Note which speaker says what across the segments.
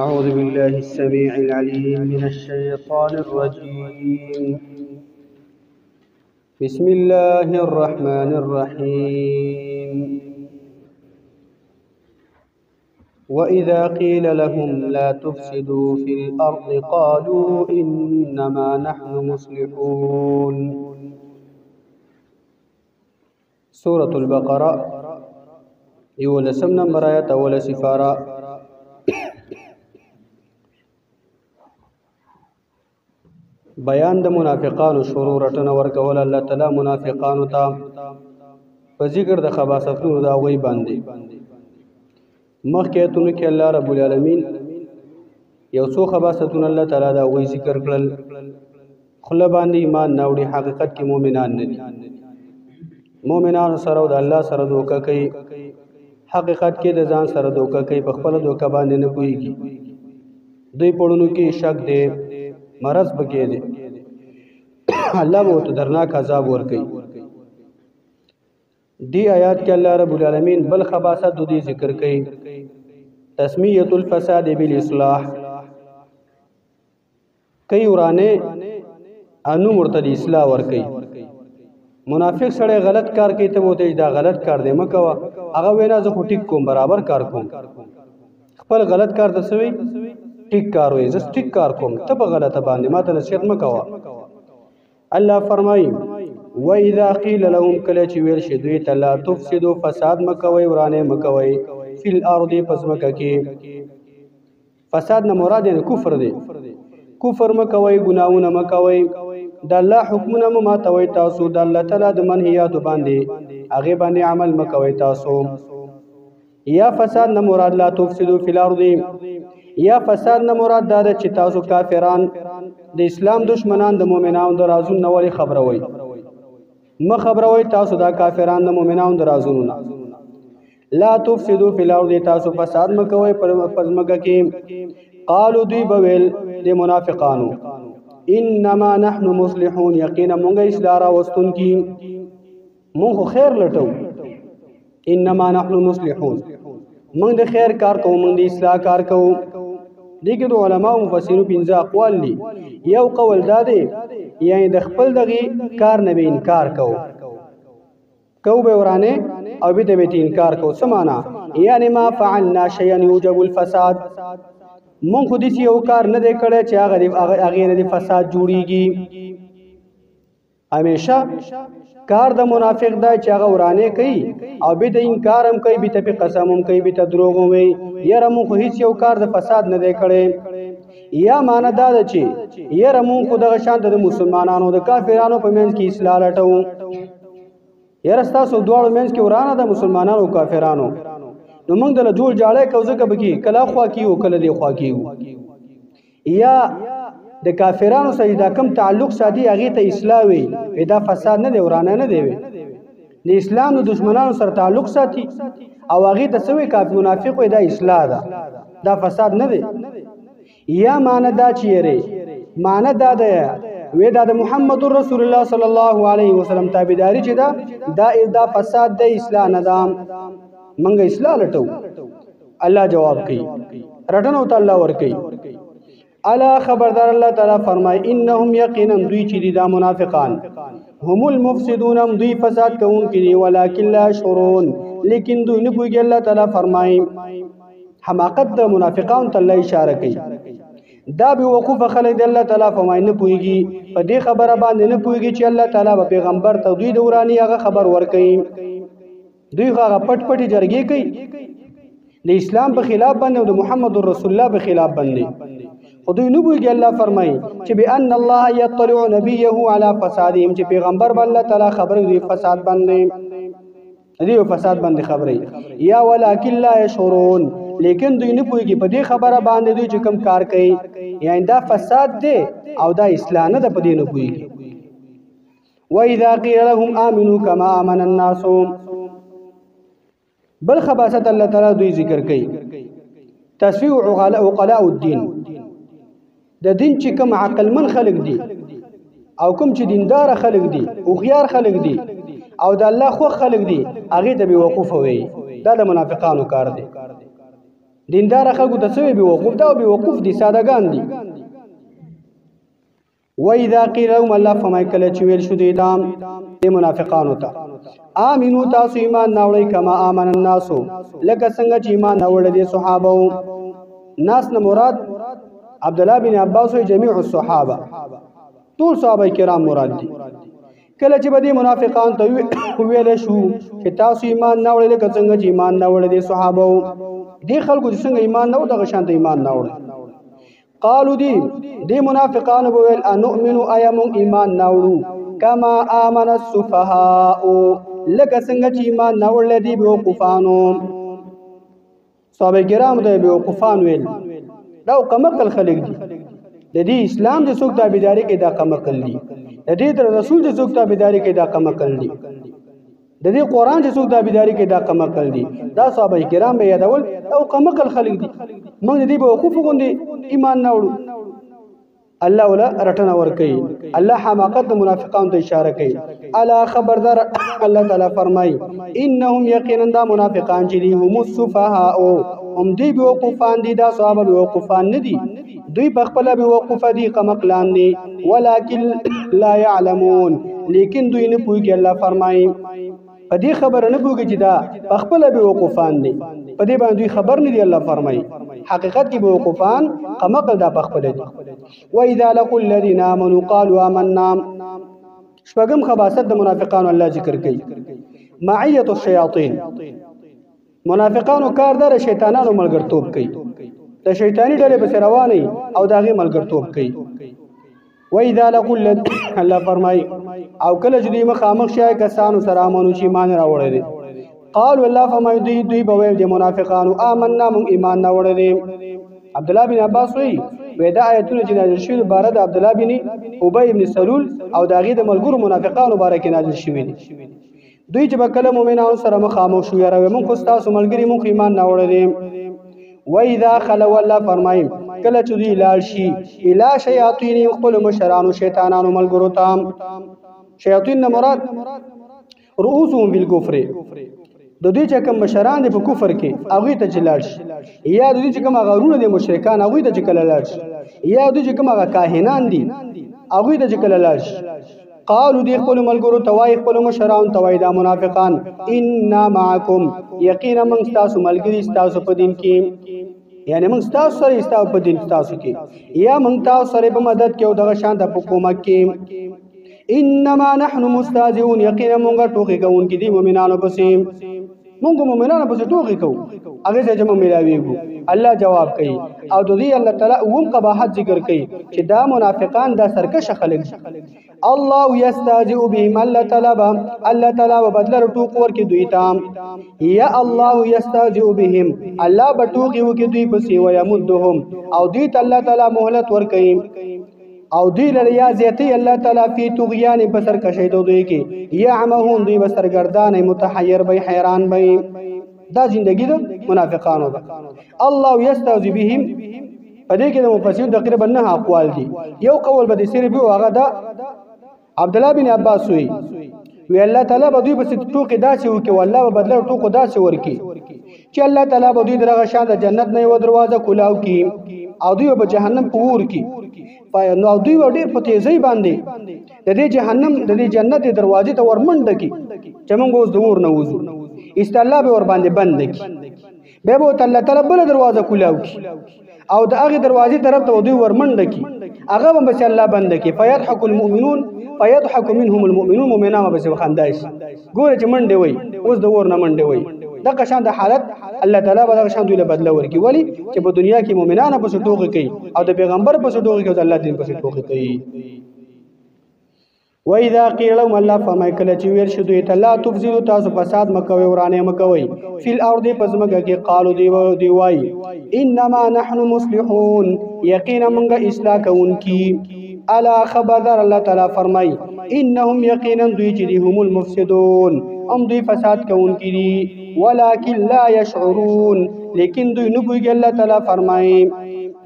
Speaker 1: أعوذ بالله السميع العليم من الشيطان الرجيم. بسم الله الرحمن الرحيم. وإذا قيل لهم لا تفسدوا في الأرض قالوا إنما نحن مصلحون. سورة البقرة يولسم نمبر آيات أول سفارة. بیان د منافقانو شروع رټنه ورکول الله تعالی منافقانو ته په ذکر د خباثتونو دا وی باندې مخکې ته کې الله رب العالمین یو څو خباثتونه الله تعالی دا وی ذکر کړل. خله باندې ایمان ناوړي حقیقت کې مؤمنان نه دي. مؤمنان سره د الله سره دوکه کوي، حقیقت کې د ځان سره دوکه کوي، په خپل دوکه باندې نه کويږي. دوی پړونو کې شک دی، مرض بکې دي، الله به ورته درناک عذاب ورکوي. دی آیات کې الله رب العالمین بل خباثت د دې ذکر کوي، تسمیه الفساد بالاصلاح کوي ورانه انو مرتدی اصلاح ورکوي. منافق سره غلط کار کوي ته وته دا غلط کار دی مکوا، هغه وینا زه خو ټیک کوم، برابر کار کوم. خپل غلط کار د سوي ټیک کار وي، زه ټیک کار کوم، ته په غلطه باندې ماته نصیحت مکوا. الله فرمایي واذا قيل لهم کله چې ویل شي دوی ته لا تفسدوا فساد مکوي، ورانه مکوي، فی الارض پسمکه کې. فساد نه مراد نه کفر دی، کفر مکوي، ګناونه مکوي، د الله حکمونه ماتوي تاسو، د الله تعالی د منهیات باندې هغه باندې عمل مکوي تاسو. یا فساد نه مراد لا تفسدوا فی الارض، یا فساد نه مراد دا چې تاسو کافران د اسلام دشمنان د مؤمنانو د رازونو نه ولې خبروي، ما خبروي تاسو دا کافران د مؤمنانو د رازونو نه. لا تفسدوا فی الارض، تاسو فساد مکوي پزمکه کې. قالو دوی بویل د منافقانو انما نحن مصلحون، یقینا مونږه اصلاح راوستون کی، مونږ خیر لټو. انما نحن مصلحون، مونږ د خیر کار کوو، مونږ د اصلاح کار کوو. دغه د علماء مفسرین پنځه اقوال دي. یو قول دا دی یعنی د خپل دغه کار نه به انکار کو به ورانه او به د انکار کو. سمانا یعنی ما فعلنا شيئا يوجب الفساد، مونږ خو دې یو کار نه دی کړی چې هغه نه د فساد جوړیږي. همیشه کار د منافق دا چې هغه ورانه کوي او به د انکار هم کوي، به ته قسم هم کوي، به ته دروغ هم وي. یاره مونږ خو هیڅ یو کار د فساد نه دی کړی. یا معنا دا ده چې یاره مونږ خو دغه شان د مسلمانانو د کافرانو په منځ کې اصلاح لټو. یاره ستاسو دواړو منځ کې ورانه د مسلمانانو او کافرانو، نو موږ دله جوړ جاړی کو ځکه به کې کله خوا کیو کله دی خوا کیو. یا د کافرانو سره دا کم تعلق ساتي هغه ته اصلاح وي، دا فساد نه دی، ورانه نه دی. د اسلام د دشمنانو سره تعلق ساتي او هغه ته سوي کافر منافق وي، دا اصلاح ده، دا فساد نه دی. یا معنا دا چیرې معنا دا ده وې دا د محمد رسول الله صلی الله علیه وسلم تابعداري چې دا فساد د اصلاح نه ده، منګه اصلاح لټو. الله جواب کوي، رټنو ته الله ور کوي. الا خبردار الله تعالی فرمای انهم یقینا دوی چې دا منافقان هم المفسدون، دوی فساد کوونکي دي، ولکن لا شعورون، لیکن دوی نه پوهیږي. الله تعالی فرمای حماقت د منافقانو ته الله اشاره کوي. دا به وقوف خلک د الله تعالی فرمای نه پوهیږي، په دې خبره باندې نه پوهیږي چې الله تعالی به پیغمبر ته دوی د ورانی هغه خبر ورکړي. دوی هغه پټ پټي جرګې کوي د اسلام په خلاف باندې او د محمد رسول الله په خلاف باندې. خو دوی نه پوهیږي. الله فرمایي چې بان الله یطلع نبيه على فسادهم، چې پیغمبر به الله تعالی خبر دوی فساد باندې، دوی فساد باندې خبري. یا ولکن لا يشعرون، لیکن دوی نه پوهیږي په دې خبره باندې دوی چې کوم کار کوي یعنی دا فساد دی او دا اصلاح نه ده، په دې نه پوهیږي. واذا قيل لهم امنوا كما امن الناس، بل خباثت الله تعالی دوی ذکر کوي. تسویع عقلاء الدین، د دین چې کوم عقل من خلق دي او کوم چې دیندار خلق دي او خيار خلق دي او د الله خو خلق دي، هغه ته به وقوف وي. دا د منافقانو کار دی. دیندار خلکو ته څه بیوقوف دا بیوقوف دي سادهګان دي وَإِذَا قِيلَ لَهُمْ الله فرمای کله چې ویل شو دیتا د منافقانو ته آمنو تاسو ایمان راوړئ کما آمن الناس لکه څنګه چې ایمان راوړل دي صحابه ناس نه مراد عبد الله بن عباس او جميع الصحابه ټول صحابه کرام مراد دي کله چې بدی منافقان ته ویل شو چې تاسو ایمان راوړل لکه څنګه چې ایمان راوړل دي صحابه دي خلکو څنګه ایمان نه دغه شان ته ایمان راوړل قالوا دي منافقان بويل انؤمن ايام ایمان ناوړو کما امن السفهاء لکه څنګه چې ایمان ناوړل دي بیوقوفانو صحابه کرام د بیوقوفان ویل دا کمقل خلق دي د دې اسلام د څوک تابعداري کې دا کمقل دي د دې رسول د څوک تابعداري کې دا کمقل دي د دې قران چې څوک تابعداري کې دا کمقل دي دا صحابه کرام به یادول او کمقل خلق دي موږ دې بیوقوف غوندي ایمان ناوړو الله ولا رټنه ور کوي الله حماقت منافقان ته اشاره کوي الا خبردار الله تعالی فرمای انهم یقینا دا منافقان چې هم السفهاء هم دی بیوقوفان دي دا صحابه بیوقوفان نه دي دوی بخپل بیوقوف دي کمقلان دي ولکن لا يعلمون لیکن دوی نه پوهیږي الله فرمای پدې خبر نه پوهیږي چې دا بخپل بیوقوفان دي پدې باندې خبر نه دی الله فرمای حقیقت کې بیوقوفان کمقل دا بخپل دي واذا لقوا الذين امنوا قالوا آمنا شپږم خباست د منافقانو الله ذکر کوي معیت الشیاطین منافقانو کار در شیطانانو ملګرتوب کوي د شیطانی ډلې په رواني او داغه ملګرتوب کوي واذا لقوا الذين الله فرمای او کله چې دوی مخامخ شای کسانو سره امنو چې ایمان راوړل قالوا الله فرمای دوی به ویل د منافقانو آمنا من ایمان راوړل عبد الله بن عباس وی ودا آیتونه چې نازل شوی بار د عبد الله بن ابي بن سلول او داغه د ملګرو منافقانو باره کې نازل شوی دي دوی چې بکله مؤمنانو سره مخامخ شو یاره مونږ خو تاسو ملګری مونږ ایمان نه وړلې و اذا خلوا الله فرمایي کله چې دوی لاړ شي الی شیاطین خپل مشرانو شیطانانو ملګرو تام شیاطین نه مراد رؤوسهم بالکفر د دوی چې کوم مشران دي په کفر کې هغه ته چلاړ شي یا دوی چې کوم غارونه دي مشرکان هغه ته چلاړ شي یا دوی چې کوم کاهنان دي هغه ته چلاړ شي قالوا دي خپل ملګرو توای خپل مشران توای دا منافقان ان معکم یقینا من تاسو ملګری تاسو په دین کې یعنی من تاسو سره تاسو په دین تاسو کې یا من تاسو سره په مدد کې او دغه شان د حکومت کې انما نحن مستهزئون یقینا موږ ټوکی کوونکې دي مؤمنانو پسې موږ مؤمنانو پسې ټوکی کوو هغه ځکه موږ ملاویږو الله جواب کوي او د دې الله تعالی اوم قباحت ذکر کوي چې دا منافقان دا سرکش خلک الله یستهزئ بهم الله تعالی وبدل ټوک ورکې دوی تام یا الله یستهزئ بهم الله بټوکی وکي دوی پسې ويمدهم او دوی الله تعالی مهلت ورکوي او دوی لریا زیتی الله تعالی فی طغیان بسر کشیدو دوی کې یعمهون دوی بسر گردان متحیر بی حیران بی دا زندگی دا منافقانو دا الله یستهزئ بهم پدې کې د مفسرین تقریبا نه اقوال دي یو قول به صرف یو هغه دا عبد الله بن عباس وی الله تعالی به دوی بس ټوکې داسې وکي والله به بدل ټوکو داسې ورکی چې الله تعالی به دوی درغه شان د جنت نه یو دروازه کولاو کی او دوی به جهنم پور کی نو دوی ډېر په تیزی باندې د دې جهنم د دې جنت دروازې ته ورمنډ کی چې موږ اوس د ور نه وځو استالله به ور باندې بند کی به به الله تعالی بل دروازه کولاو کی او د هغه دروازې طرف ته دوی ورمنډ کی هغه به بس الله بند کی فیضحك المؤمنون فيضحك منهم المؤمنون مؤمنان به خندایش ګوره چې منډه وای اوس د ور نه منډه وای د قشان د حالت الله تعالی به د قشان دوی له بدله ورکی ولی چې په دنیا کې مؤمنان په ټوګه کوي او د پیغمبر په ټوګه کوي او الله دین په ټوګه کوي واذا قيل لهم الله فما کله چې ویل شو دوی ته لا تفسدوا تاسو فساد مکوي ورانه مکوي فی الارض پزماګه کې قالوا دی وای انما نحن مصلحون یقینا موږ اصلاح کوونکی الا خبردار الله تعالی فرمای انهم یقینا دوی چې هم المفسدون ام دوی فساد کوونکی دي ولکن لا يشعرون لیکن دوی نه پوهیږي الله تعالی فرمای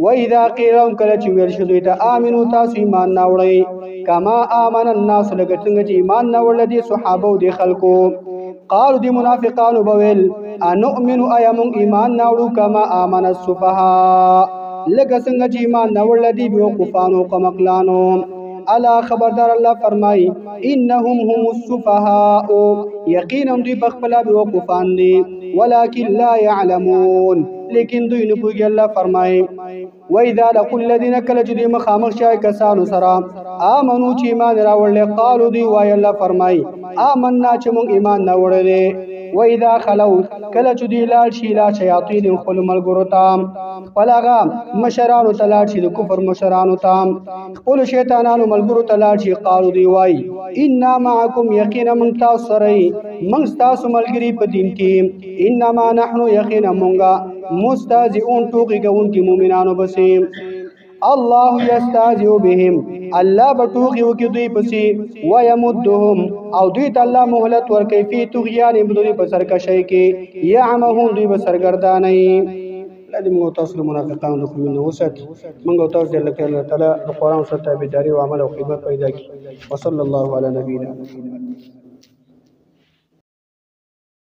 Speaker 1: واذا قيل لهم کله چې ویل شو دوی ته امنو تاسو ایمان راوړئ کما امن الناس لکه څنګه چې ایمان راوړل دي صحابه او دي خلکو قالوا دي منافقان بويل انؤمن ايمن ایمان ناوړو کما امن السفهاء لکه څنګه چې ایمان ناوړل دي بیوقوفانو قمقلانو الا خبردار الله فرمای انهم هم السفهاء یقینا دوی بخپلا بیوقوفان دي ولكن لا يعلمون لیکن دوی نه پوهیږي الله فرمای واذا لقوا الذين كل جدي مخامخ شای کسانو سره امنو چې ایمان راوړل قالو دی وای الله فرمای آمنا چې مونږ ایمان راوړل واذا خلو کله چې دی لاړ شي لا شیاطین خپل ملګرو ته فلاغا مشرانو ته لاړ شي د کفر مشرانو ته خپل شیطانانو ملګرو ته لاړ شي قالو دی وای ان معکم یقینا من تاسو سره من تاسو ملګری په دین کې انما نحنو یقینا مونږه مستهزئون ټوکی کوونکي مؤمنانو بسې الله یستهزئ بهم الله بټوکی وکي دوی پسې ويمدهم او دوی ته الله مهلت ورکوي فی طغیان دوی په سرکشی کې یعمهون دوی په سرګردانۍ لدی موږ تاسو منافقانو د خوینه وسات موږ تاسو د الله تعالی د قرآن سره تابعداري او عمل او خدمت پیدا کی وصلی الله علی نبینا